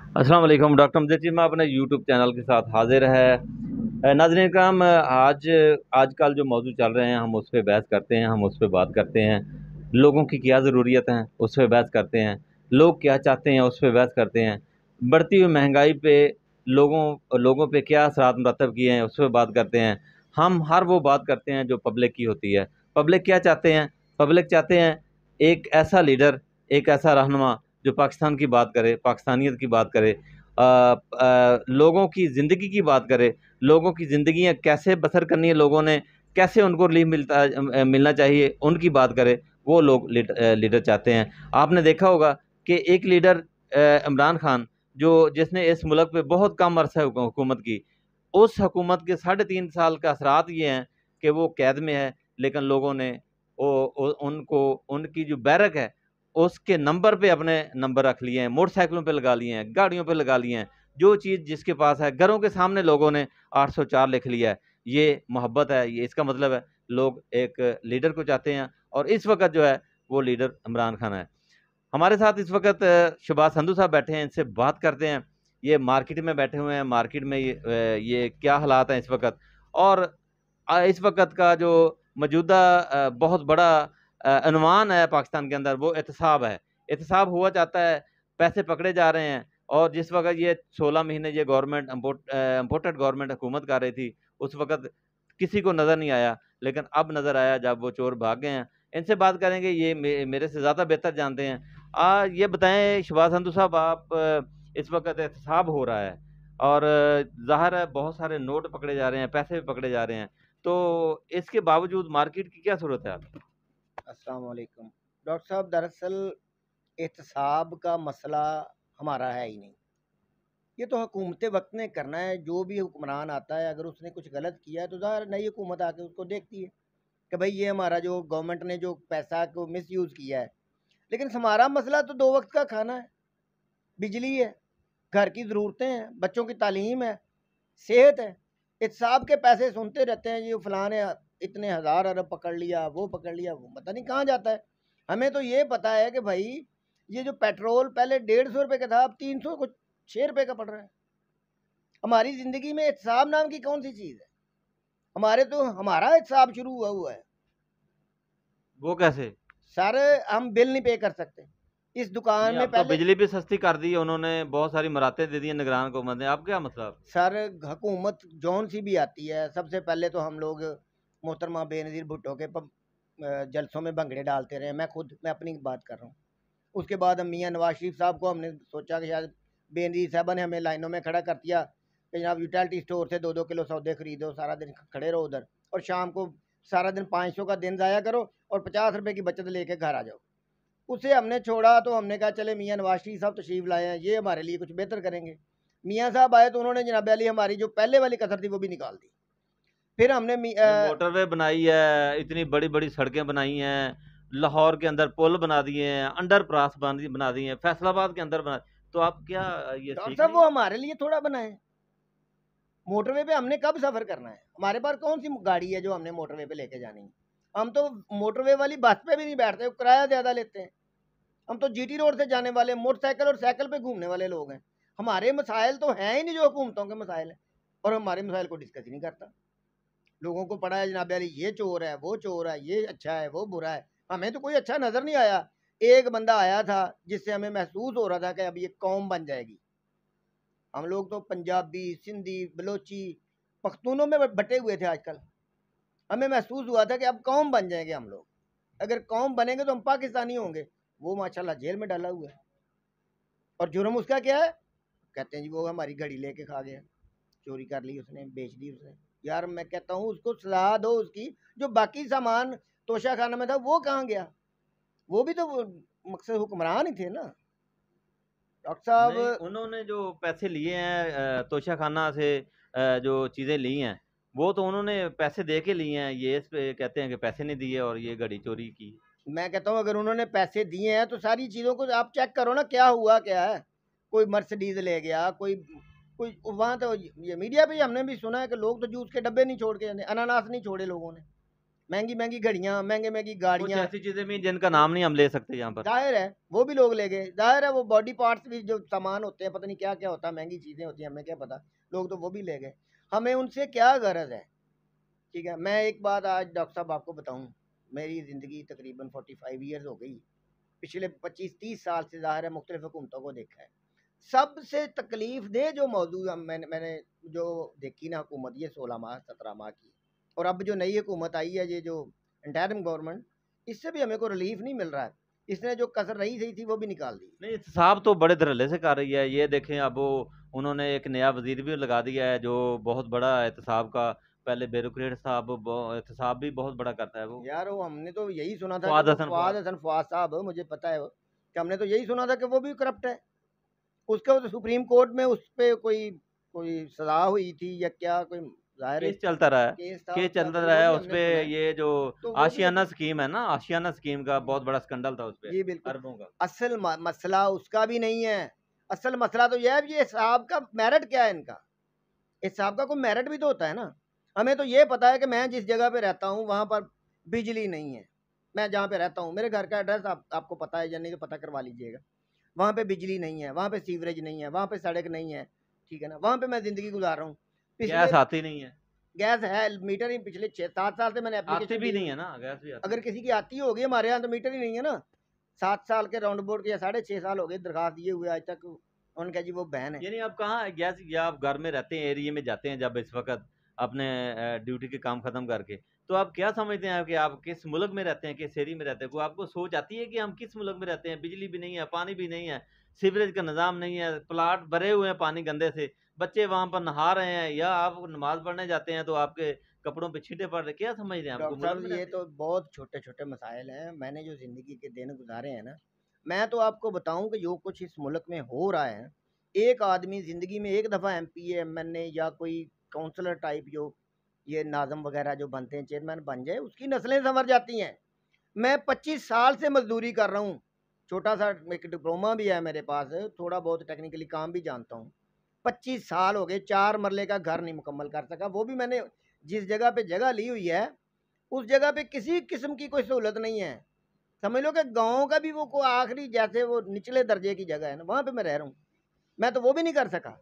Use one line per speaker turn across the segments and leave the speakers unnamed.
अस्सलाम वालेकुम। डॉक्टर अमजद चीमा अपने यूट्यूब चैनल के साथ हाजिर है। नाज़रीन कराम, आज आजकल जो मौजू चल रहे हैं हम उस पर बहस करते हैं, हम उस पर बात करते हैं। लोगों की क्या ज़रूरियत है उस पर बहस करते हैं, लोग क्या चाहते हैं उस पर बहस करते हैं। बढ़ती हुई महंगाई पे लोगों लोगों पे क्या असरात मुरतब किए हैं उस पर बात करते हैं। हम हर वो बात करते हैं जो पब्लिक की होती है। पब्लिक क्या चाहते हैं? पब्लिक चाहते हैं एक ऐसा लीडर, एक ऐसा रहनुमा जो पाकिस्तान की बात करे, पाकिस्तानियत की बात करे, लोगों की ज़िंदगी की बात करे, लोगों की ज़िंदगियाँ कैसे बसर करनी है, लोगों ने कैसे उनको रिलीफ मिलना चाहिए, उनकी बात करे। वो लोग लीडर चाहते हैं। आपने देखा होगा कि एक लीडर इमरान खान, जो जिसने इस मुल्क पे बहुत कम अरसा हुकूमत की, उस हुकूमत के 3.5 साल का असरात ये हैं कि वो कैद में है। लेकिन लोगों ने उनको, उनकी जो बैरक है उसके नंबर पे अपने नंबर रख लिए हैं, मोटरसाइकिलों पे लगा लिए हैं, गाड़ियों पे लगा लिए हैं। जो चीज़ जिसके पास है, घरों के सामने लोगों ने 804 लिख लिया है। ये मोहब्बत है, ये इसका मतलब है लोग एक लीडर को चाहते हैं। और इस वक्त जो है वो लीडर इमरान खान है। हमारे साथ इस वक्त शहबाज संधू साहब बैठे हैं, इनसे बात करते हैं। ये मार्केट में बैठे हुए हैं, मार्केट में ये क्या हालात हैं इस वक्त। और इस वक्त का जो मौजूदा बहुत बड़ा अनुमान है पाकिस्तान के अंदर, वो एहतसाब है। एहतसाब हुआ चाहता है, पैसे पकड़े जा रहे हैं। और जिस वक्त ये 16 महीने ये गवर्नमेंट इम्पोर्टेड गवर्नमेंट हुकूमत कर रही थी, उस वक्त किसी को नज़र नहीं आया। लेकिन अब नज़र आया जब वो चोर भाग गए हैं। इनसे बात करेंगे, ये मेरे से ज़्यादा बेहतर जानते हैं। ये बताएं शहबाज संधू साहब, आप इस वक्त एहतसाब हो रहा है और ज़ाहिर है बहुत सारे नोट पकड़े जा रहे हैं, पैसे भी पकड़े जा रहे हैं, तो इसके बावजूद मार्केट की क्या सूरत है आप?
अस्सलाम वालेकुम डॉक्टर साहब। दरअसल एहतसाब का मसला हमारा है ही नहीं। ये तो हुकूमत वक्त ने करना है। जो भी हुक्मरान आता है, अगर उसने कुछ गलत किया है तो ज़ाहिर नई हुकूमत आके उसको देखती है कि भाई ये हमारा जो गवर्नमेंट ने जो पैसा को मिस यूज़ किया है। लेकिन हमारा मसला तो दो वक्त का खाना है, बिजली है, घर की ज़रूरतें हैं, बच्चों की तालीम है, सेहत है। एहतसाब के पैसे सुनते रहते हैं, ये फलां ने इतने हज़ार अरब पकड़ लिया, वो पकड़ लिया, वो पता नहीं कहाँ जाता है। हमें तो ये पता है कि भाई ये जो पेट्रोल पहले 150 रुपये का था, अब 300 कुछ 6 रुपये का पड़ रहा है। हमारी ज़िंदगी में एहतसाब नाम की कौन सी चीज़ है? हमारा एहतसाब शुरू हुआ है।
वो कैसे?
सर, हम बिल नहीं पे कर सकते इस दुकान
नहीं,
में
अब तो
पहले।
बिजली भी सस्ती कर दी है उन्होंने, बहुत सारी मराहतें दे दी हैं निगरान हुकूमत ने। अब क्या मतलब?
सर, हुकूमत जौन सी भी आती है, सबसे पहले तो हम लोग मोहतरमा बेनज़ीर भुट्टो के जलसों में भंगड़े डालते रहे। मैं अपनी बात कर रहा हूँ। उसके बाद हम मियाँ नवाज शरीफ साहब को हमने सोचा कि शायद बेनज़ीर साहबा ने हमें लाइनों में खड़ा कर दिया कि जनाब यूटिलिटी स्टोर से 2-2 किलो सौदे खरीदो, सारा दिन खड़े रहो उधर, और शाम को सारा दिन 500 का दिन ज़ाया करो और 50 रुपये की बचत लेके घर आ जाओ। उसे हमने छोड़ा तो हमने कहा चले मियाँ नवाज शरीफ साहब तशरीफ़ लाए हैं, ये हमारे लिए कुछ बेहतर करेंगे। मियाँ साहब आए तो उन्होंने जनाब अली हमारी जो पहले वाली कसर थी वो भी निकाल दी। फिर हमने
ये मोटरवे बनाई है, इतनी बड़ी बड़ी सड़कें बनाई हैं, लाहौर के अंदर पुल बना दिए हैं, अंडर पास बना दिए हैं, फैसलाबाद के अंदर बना। तो आप क्या ये
डॉक्टर
सीख
साहब
नहीं
वो
रहे?
हमारे लिए थोड़ा बनाए। मोटरवे पे हमने कब सफ़र करना है? हमारे पास कौन सी गाड़ी है जो हमने मोटरवे पे लेके जानी है? हम तो मोटरवे वाली बस पे भी नहीं बैठते, किराया ज़्यादा लेते हैं। हम तो जीटी रोड से जाने वाले मोटरसाइकिल और साइकिल पे घूमने वाले लोग हैं। हमारे मसाइल तो हैं ही नहीं जो हुकूमतों के मसाइल हैं, और हमारे मसाइल को डिस्कस ही नहीं करता। लोगों को पड़ा है जनाब अली ये चोर है, वो चोर है, ये अच्छा है, वो बुरा है। हमें तो कोई अच्छा नज़र नहीं आया। एक बंदा आया था जिससे हमें महसूस हो रहा था कि अब ये कौम बन जाएगी। हम लोग तो पंजाबी, सिंधी, बलोची, पख्तूनों में बटे हुए थे आजकल। हमें महसूस हुआ था कि अब कौम बन जाएंगे हम लोग। अगर कौम बनेंगे तो हम पाकिस्तानी होंगे। वो माशाल्लाह जेल में डाला हुआ है, और जुर्म उसका क्या है? कहते हैं जी वो हमारी घड़ी लेके खा गया, चोरी कर ली उसने, बेच दी उसने। यार मैं कहता हूँ उसको सलाह दो उसकी। जो बाकी सामान तोशा खाना में था वो कहाँ गया? वो भी तो मकसद हुक्मरान ही थे ना डॉक्टर
नहीं,
साहब।
उन्होंने जो पैसे लिए हैं तोशा खाना से, जो चीज़ें ली हैं, वो तो उन्होंने पैसे दे के लिए हैं। ये इस पे कहते हैं कि पैसे नहीं दिए और ये घड़ी चोरी की।
मैं कहता हूँ अगर उन्होंने पैसे दिए हैं तो सारी चीज़ों को आप चेक करो ना, क्या हुआ क्या है। कोई मर्सिडीज ले गया, कोई कोई वहाँ तो ये मीडिया पे ही हमने भी सुना है कि लोग तो जूस के डब्बे नहीं छोड़ के, अनानास नहीं छोड़े लोगों ने। महंगी महंगी घड़ियां, महंगी महंगी
कुछ
गाड़ियां।
ऐसी चीजें भी जिनका नाम नहीं हम ले सकते यहाँ पर।
जाहिर है वो भी लोग ले गए, जाहिर है वो बॉडी पार्ट्स भी जो सामान होते हैं, पता नहीं क्या क्या होता है, महंगी चीजें होती हैं, हमें क्या पता, लोग तो वो भी ले गए। हमें उनसे क्या गरज है? ठीक है, मैं एक बात आज डॉक्टर साहब आपको बताऊं, मेरी ज़िंदगी तकरीबन 45 ईयर्स हो गई। पिछले 25-30 साल से ज़ाहिर है मुख्तलिफ हुकूमतों को देखा है। सबसे तकलीफ दे जो मौजूद मैंने मैंने जो देखी ना हुकूमत, ये 16 माह 17 माह की, और अब जो नई हुकूमत आई है, ये जो इंटरिम गवर्नमेंट, इससे भी हमें कोई रिलीफ नहीं मिल रहा है। इसने जो कसर रही सही थी वो भी निकाल दी।
नहीं, साहब तो बड़े धड़ल्ले से कर रही है। ये देखें, अब वो उन्होंने एक नया वजीर भी लगा दिया है जो बहुत बड़ा एहतसाब का, पहले ब्यूरोक्रेट साहब एहतसाब भी बहुत बड़ा करता है वो।
यार वो हमने तो यही सुना था कि
फवाद
वो
हसन
फवाद
फवाद।
हसन फवाद साहब, मुझे पता है वो, कि हमने तो यही सुना था कि वो भी करप्ट है। उसका तो सुप्रीम कोर्ट में उस पे कोई कोई सजा हुई थी या क्या, कोई जाहिर है
केस चलता रहा है।
केस था
केस
उसका,
चलता
तो
रहा
वो
है
भी
उस
हमने
पे।
सुना है।
ये जो
तो वो भी
आशियाना
लेकिन
स्कीम है ना, आशियाना स्कीम का बहुत बड़ा स्कैंडल था उस पे,
जी बिल्कुल,
अरबों का।
असल मसला उसका भी नहीं है। असल मसला तो यह है ये साहब का मेरिट क्या है इनका। इस साहब का कोई मेरिट भी तो होता है ना। हमें तो ये पता है कि मैं जिस जगह पे रहता हूँ वहाँ पर बिजली नहीं है। मैं जहाँ पे रहता हूँ, मेरे घर का एड्रेस आपको पता है या नहीं, तो पता करवा लीजिएगा। वहाँ पे बिजली नहीं है, वहाँ पे सीवरेज नहीं है, वहाँ पे सड़क नहीं है, ठीक है ना। वहाँ पे मैं ज़िंदगी गुजार रहा हूँ। पिछले
गैस आती नहीं है।
गैस है, मीटर ही पिछले 6-7 साल से मैंने
आती
एप्लीकेशन
भी
दी
नहीं
हुई।
है ना, गैस भी आती
अगर
नहीं।
किसी की आती होगी, हमारे यहाँ तो मीटर ही नहीं है ना। 7 साल के राउंड अबाउट के या 6.5 साल हो गए दरखास्त दिए हुए, आज तक उन्होंने कहा जी वो बैन है।
यानी आप कहाँ गैस, या आप घर में रहते हैं, एरिया में जाते हैं जब इस वक्त अपने ड्यूटी के काम खत्म करके, तो आप क्या समझते हैं कि आप किस मुल्क में रहते हैं, किस एरिया में रहते हैं? कोई आपको सोच आती है कि हम किस मुल्क में रहते हैं? बिजली भी नहीं है, पानी भी नहीं है, सीवरेज का निज़ाम नहीं है, प्लाट भरे हुए हैं पानी गंदे से, बच्चे वहां पर नहा रहे हैं, या आप नमाज पढ़ने जाते हैं तो आपके कपड़ों पे छींटे पड़ रहे, क्या समझ रहे हैं? आपको
डॉक्टर
मुल्क
साहब
में
ये
रहते हैं।
तो बहुत छोटे छोटे मसाइल हैं। मैंने जो ज़िंदगी के दिन गुजारे हैं ना, मैं तो आपको बताऊं कि जो कुछ इस मुल्क में हो रहा है, एक आदमी ज़िंदगी में एक दफ़ा एमपी एमएनए या कोई काउंसलर टाइप जो ये नाज़म वगैरह जो बनते हैं, चेयरमैन बन जाए, उसकी नस्लें संवर जाती हैं। मैं 25 साल से मजदूरी कर रहा हूँ। छोटा सा एक डिप्लोमा भी है मेरे पास, थोड़ा बहुत टेक्निकली काम भी जानता हूँ। 25 साल हो गए, 4 मरले का घर नहीं मुकम्मल कर सका। वो भी मैंने जिस जगह पे जगह ली हुई है, उस जगह पे किसी किस्म की कोई सहूलत नहीं है। समझ लो कि गाँव का भी वो को आखिरी जैसे वो निचले दर्जे की जगह है ना, वहाँ पे मैं रह रहा हूँ। मैं तो वो भी नहीं कर सका।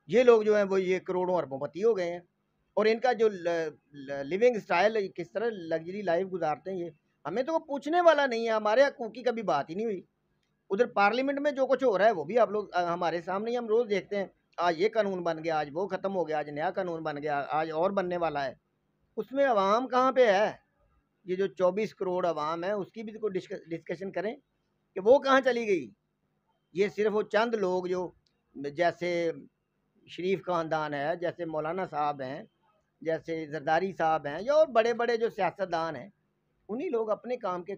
ये लोग जो हैं वो ये करोड़ों अरबोंपति हो गए हैं, और इनका जो लिविंग स्टाइल, किस तरह लग्जरी लाइफ गुजारते हैं, ये हमें तो वो पूछने वाला नहीं है। हमारे हकूक़ की कभी बात ही नहीं हुई। उधर पार्लियामेंट में जो कुछ हो रहा है वो भी आप लोग हमारे सामने ही हम रोज़ देखते हैं। आज ये कानून बन गया, आज वो ख़त्म हो गया, आज नया कानून बन गया, आज और बनने वाला है। उसमें अवाम कहाँ पे है? ये जो 24 करोड़ अवाम है उसकी भी तो कोई डिस्कशन करें कि वो कहाँ चली गई। ये सिर्फ वो चंद लोग जो जैसे शरीफ खानदान है, जैसे मौलाना साहब हैं, जैसे जरदारी साहब हैं, या और बड़े बड़े जो सियासतदान हैं, उन्हीं लोग अपने काम के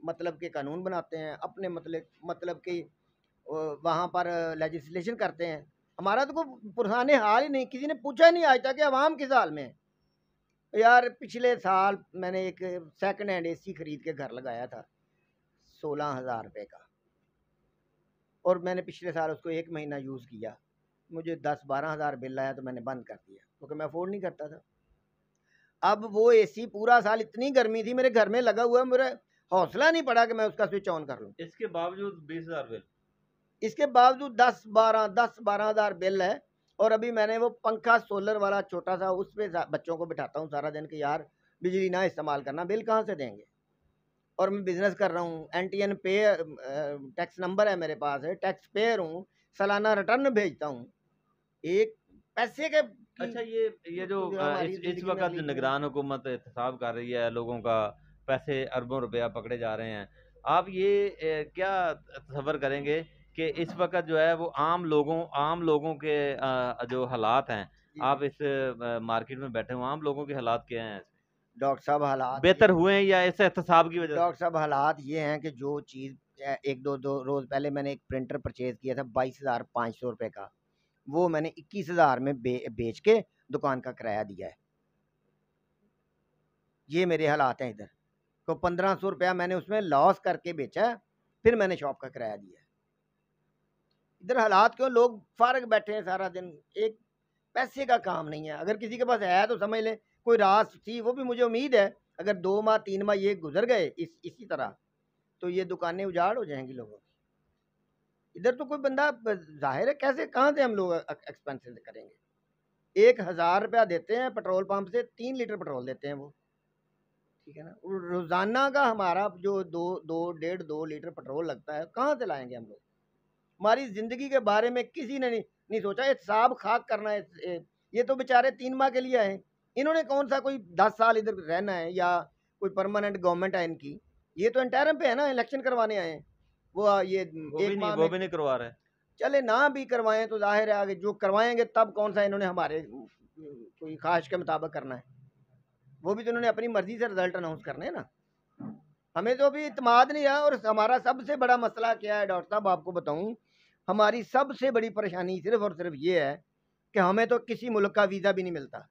मतलब के कानून बनाते हैं, अपने मतलब के वहाँ पर लेजिस्लेशन करते हैं। हमारा तो कोई पुरसाने हाल ही नहीं, किसी ने पूछा नहीं आज तक कि अवाम किस हाल में है। यार पिछले साल मैंने एक सेकंड हैंड एसी खरीद के घर लगाया था 16,000 रुपये का, और मैंने पिछले साल उसको 1 महीना यूज़ किया। मुझे 10-12 हज़ार बिल आया तो मैंने बंद कर दिया, क्योंकि मैं अफोर्ड नहीं करता था। अब वो एसी पूरा साल, इतनी गर्मी थी मेरे घर में लगा हुआ, मेरा हौसला नहीं पड़ा कि मैं उसका स्विच ऑन कर लूँ।
इसके बावजूद 20,000 बिल।
इसके बावजूद 10-12 हज़ार बिल है। और अभी मैंने वो पंखा सोलर वाला छोटा सा, उस पे बच्चों को बिठाता हूँ सारा दिन कि यार बिजली ना इस्तेमाल करना, बिल कहाँ से देंगे। और मैं बिजनेस कर रहा हूँ, एनटीएन पे टैक्स नंबर है मेरे पास, है टैक्स पेयर हूँ, सालाना रिटर्न भेजता हूँ। एक पैसे के
अच्छा, ये जो
हमारी
इस
जिंदगी में
वक्त जो
रिलीफ नहीं।
निगरान हुकूमत एहतसाब कर रही है, लोगों का पैसे अरबों रुपया पकड़े जा रहे हैं, आप ये क्या तसव्वुर करेंगे कि इस वक्त जो है वो आम लोगों के जो हालात हैं,
जी
आप
जी
इस मार्केट में बैठे हुए, आम लोगों के हालात क्या हैं?
डॉक्टर साहब हालात ये
बेहतर हुए हैं या इस एहतसाब की वजह से?
डॉक्टर साहब हालात ये हैं कि जो चीज़ एक दो रोज़ पहले मैंने एक प्रिंटर परचेज किया था 22,500 रुपये का, वो मैंने 21,000 में बेच के दुकान का किराया दिया है। ये मेरे हालात हैं इधर। तो 1,500 रुपया मैंने उसमें लॉस करके बेचा है, फिर मैंने शॉप का किराया दिया है। इधर हालात क्यों, लोग फारग बैठे हैं सारा दिन, एक पैसे का काम नहीं है। अगर किसी के पास है तो समझ ले कोई रास थी, वो भी मुझे उम्मीद है अगर 2 माह 3 माह ये गुजर गए इसी तरह, तो ये दुकानें उजाड़ हो जाएंगी लोगों की। इधर तो कोई बंदा जाहिर है, कैसे कहाँ से हम लोग एक्सपेंसेस करेंगे। 1000 रुपया देते हैं पेट्रोल पंप से, 3 लीटर पेट्रोल देते हैं वो, ठीक है ना। रोजाना का हमारा जो 2.5-2 लीटर पेट्रोल लगता है, कहाँ से लाएंगे हम लोग। हमारी जिंदगी के बारे में किसी ने नहीं सोचा। हिसाब खाक करना है। ये तो बेचारे 3 माह के लिए आए, इन्होंने कौन सा कोई 10 साल इधर रहना है, या कोई परमानेंट गवर्नमेंट है इनकी। ये तो इंटरम पे है ना, इलेक्शन करवाने आए हैं। वो ये एक माह
वो
में
भी नहीं करवा रहे।
चले ना भी करवाएं तो जाहिर है आगे जो करवाएंगे तब कौन सा इन्होंने हमारे कोई ख्वाहिश के मुताबिक करना है। वो भी तो इन्होंने अपनी मर्जी से रिजल्ट अनाउंस करने हैं ना। हमें तो अभी इत्मीनान नहीं है। और हमारा सबसे बड़ा मसला क्या है डॉक्टर साहब, आपको बताऊं, हमारी सबसे बड़ी परेशानी सिर्फ और सिर्फ ये है कि हमें तो किसी मुल्क का वीज़ा भी नहीं मिलता,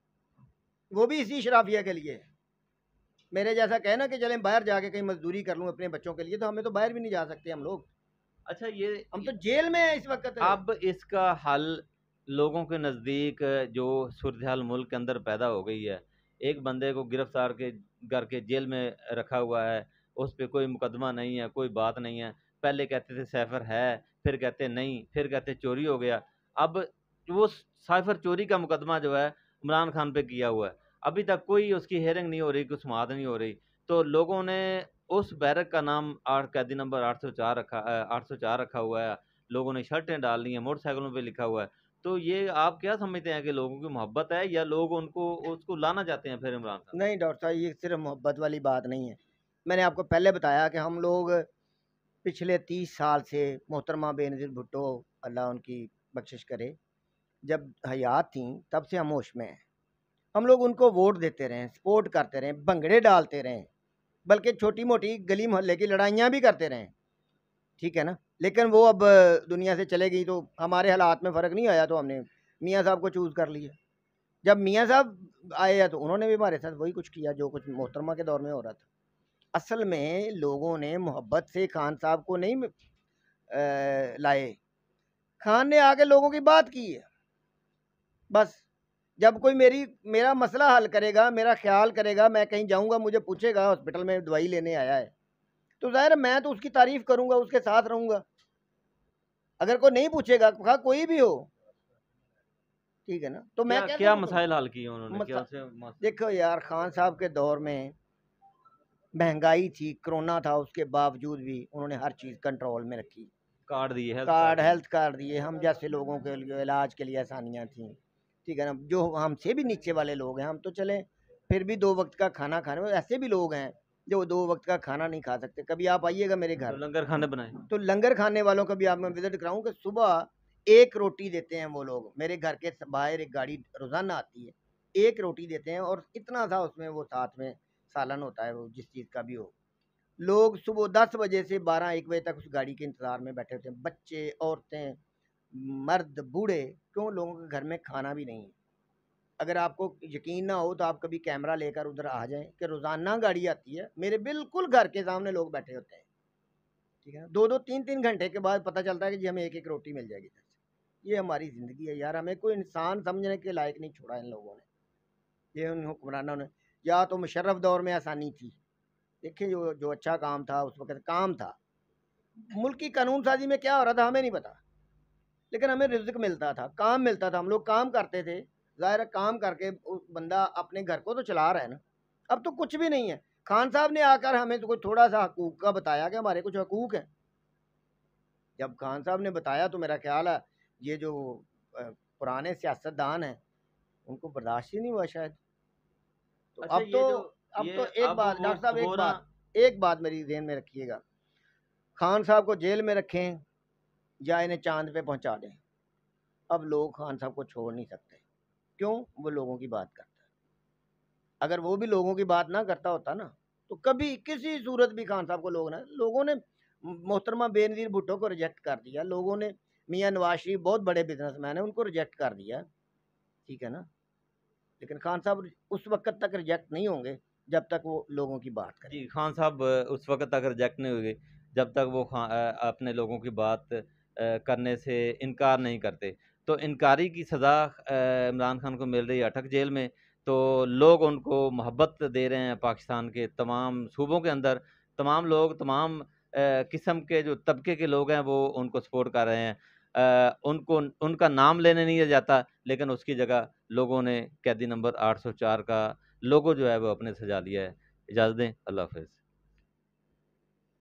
वो भी इसी शराफिया के लिए। मेरे जैसा कहना कि चलें बाहर जाके कहीं मजदूरी कर लूँ अपने बच्चों के लिए, तो हमें तो बाहर भी नहीं जा सकते हम लोग।
अच्छा, ये
हम तो जेल में हैं इस वक्त।
अब इसका हल लोगों के नज़दीक जो सूरत हाल मुल्क के अंदर पैदा हो गई है, एक बंदे को गिरफ्तार करके जेल में रखा हुआ है, उस पर कोई मुकदमा नहीं है, कोई बात नहीं है। पहले कहते थे साइफर है, फिर कहते नहीं, फिर कहते चोरी हो गया। अब वो साइफर चोरी का मुकदमा जो है इमरान खान पे किया हुआ है, अभी तक कोई उसकी हेयरिंग नहीं हो रही, कोई सुमात नहीं हो रही। तो लोगों ने उस बैरक का नाम कैदी नंबर 804 रखा हुआ है। लोगों ने शर्टें डाल ली हैं, मोटरसाइकिलों पे लिखा हुआ है। तो ये आप क्या समझते हैं कि लोगों की मोहब्बत है, या लोग उनको उसको लाना चाहते हैं फिर इमरान खान?
नहीं डॉक्टर साहब, ये सिर्फ मोहब्बत वाली बात नहीं है। मैंने आपको पहले बताया कि हम लोग पिछले 30 साल से मोहतरमा बेनज़ीर भुट्टो, अल्लाह उनकी बख्शिश करे, जब हयात थी तब से हम होश में हैं। हम लोग उनको वोट देते रहें, सपोर्ट करते रहें, भंगड़े डालते रहें, बल्कि छोटी मोटी गली मोहल्ले की लड़ाइयाँ भी करते रहें, ठीक है ना। लेकिन वो अब दुनिया से चले गई, तो हमारे हालात में फ़र्क नहीं आया, तो हमने मियाँ साहब को चूज़ कर लिया। जब मियाँ साहब आए हैं तो उन्होंने भी हमारे साथ वही कुछ किया जो कुछ मोहतरमा के दौर में हो रहा था। असल में लोगों ने मोहब्बत से खान साहब को नहीं लाए, खान ने आके लोगों की बात की है बस। जब कोई मेरा मसला हल करेगा, मेरा ख्याल करेगा, मैं कहीं जाऊंगा, मुझे पूछेगा हॉस्पिटल में दवाई लेने आया है, तो ज़ाहिर है मैं तो उसकी तारीफ करूंगा, उसके साथ रहूंगा। अगर कोई नहीं पूछेगा, कोई भी हो, ठीक है ना, तो मैं
क्या
कैसे
क्या
वो करूं?
मसाइल हल किए उन्होंने, क्या से
देखो यार, खान साहब के दौर में महंगाई थी, कोरोना था, उसके बावजूद भी उन्होंने हर चीज़ कंट्रोल में रखी।
कार्ड दिए,
हेल्थ कार्ड दिए, हम जैसे लोगों के लिए इलाज के लिए आसानियाँ थी, ठीक है ना। जो हमसे भी नीचे वाले लोग हैं, हम तो चलें फिर भी 2 वक्त का खाना खाने में, ऐसे भी लोग हैं जो 2 वक्त का खाना नहीं खा सकते। कभी आप आइएगा मेरे
तो
घर,
लंगर खाने बनाए।
तो लंगर खाने वालों का भी आप मैं विजिट कराऊँ कि सुबह 1 रोटी देते हैं वो लोग। मेरे घर के बाहर एक गाड़ी रोज़ाना आती है, 1 रोटी देते हैं, और इतना सा उसमें वो साथ में सालन होता है, वो जिस चीज़ का भी हो। लोग सुबह 10 बजे से 12-1 बजे तक उस गाड़ी के इंतज़ार में बैठे होते हैं, बच्चे, औरतें, मर्द, बूढ़े। क्यों? लोगों के घर में खाना भी नहीं है। अगर आपको यकीन ना हो तो आप कभी कैमरा लेकर उधर आ जाएं कि रोज़ाना गाड़ी आती है, मेरे बिल्कुल घर के सामने लोग बैठे होते हैं, ठीक है ना। 2-2 3-3 घंटे के बाद पता चलता है कि जी हमें 1-1 रोटी मिल जाएगी इधर से। ये हमारी ज़िंदगी है यार, हमें कोई इंसान समझने के लायक नहीं छोड़ा इन लोगों ने। ये उन हुक्मरानों ने, या तो मुशर्रफ दौर में आसानी थी, देखिए जो जो अच्छा काम था उस वक़्त काम था। मुल्क की कानून साजी में क्या हो रहा था हमें नहीं पता, लेकिन हमें रिज़्क मिलता था, काम मिलता था, हम लोग काम करते थे। ज़ाहिर है काम करके बंदा अपने घर को तो चला रहा है ना। अब तो कुछ भी नहीं है। खान साहब ने आकर हमें तो कोई थोड़ा-सा हकूक़ का बताया कि हमारे कुछ हकूक़ हैं। जब खान साहब ने बताया तो मेरा ख़्याल है ये जो पुराने सियासतदान हैं, उनको बर्दाश्त ही नहीं हुआ शायद। तो
अच्छा,
अब
ये
तो
जो
अब
ये
तो एक
अब
बात
वो
डॉक्टर साहब,
हो रहा।
एक बात मेरी ज़हन में रखिएगा, खान साहब को जेल में रखें या इन्हें चाँद पे पहुँचा दें, अब लोग खान साहब को छोड़ नहीं सकते। क्यों? वो लोगों की बात करता है। अगर वो भी लोगों की बात ना करता होता ना, तो कभी किसी सूरत भी खान साहब को लोगों ने मोहतरमा बेनज़ीर भुट्टो को रिजेक्ट कर दिया। लोगों ने मियाँ नवाज शरीफ बहुत बड़े बिजनेसमैन हैं, उनको रिजेक्ट कर दिया, ठीक है ना। लेकिन खान साहब उस वक़्त तक रिजेक्ट नहीं होंगे जब तक वो लोगों की बात करें।
जी, खान साहब उस वक़्त तक रिजेक्ट नहीं हुए जब तक वो अपने लोगों की बात करने से इनकार नहीं करते। तो इनकारी की सज़ा इमरान खान को मिल रही है अटक जेल में। तो लोग उनको मोहब्बत दे रहे हैं। पाकिस्तान के तमाम सूबों के अंदर तमाम लोग, तमाम किस्म के जो तबके के लोग हैं वो उनको सपोर्ट कर रहे हैं। उनको उनका नाम लेने नहीं जाता, लेकिन उसकी जगह लोगों ने कैदी नंबर 804 का लोगो जो है वो अपने सजा लिया है। इजाज़त दें, अल्लाह हाफ़िज़।